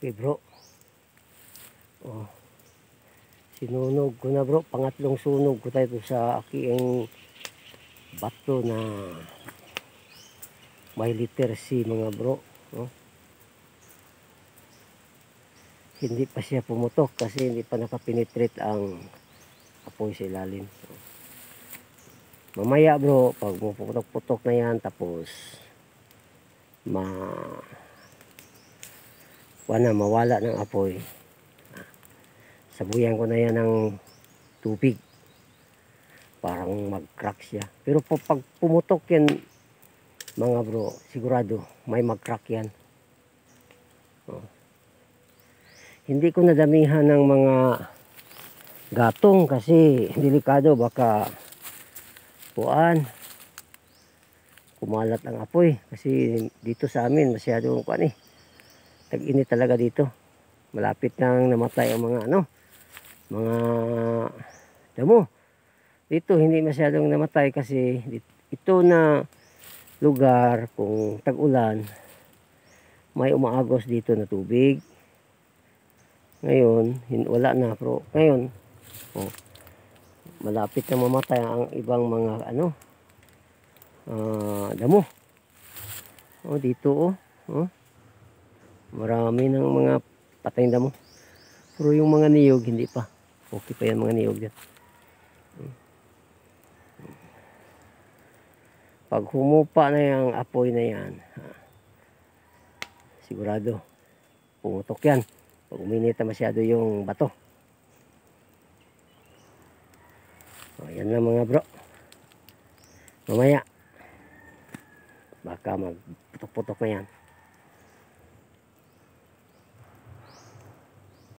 Okay bro. Oh, sinunog ko na bro. Pangatlong sunog ko tayo sa aking bato na may liter C mga bro. Oh. Hindi pa siya pumutok kasi hindi pa nakapenetrate ang apoy sa ilalim. Oh. Mamaya bro, pag puputok-putok na yan tapos mawala ng apoy, sabuyan ko na yan ng tubig, parang mag-crack siya. Pero pag pumutok yan mga bro, sigurado may mag-crack yan. Oh. Hindi ko nadamihan ng mga gatong kasi delikado, baka kumalat ang apoy kasi dito sa amin masyadong tag-init talaga dito. Malapit nang namatay ang mga mga damo. Dito hindi masyadong namatay kasi ito na lugar kung tag-ulan may umaagos dito na tubig. Ngayon wala na, pero ngayon malapit na mamatay ang ibang mga damo. Dito marami ng mga patayng damo. Pero yung mga niyog hindi pa. Okay pa yan mga niyog yan. Pag humupa na yung apoy na yan, sigurado pumutok yan. Pag uminit na masyado yung bato. Yan lang mga bro. Mamaya baka magputok-putok na yan.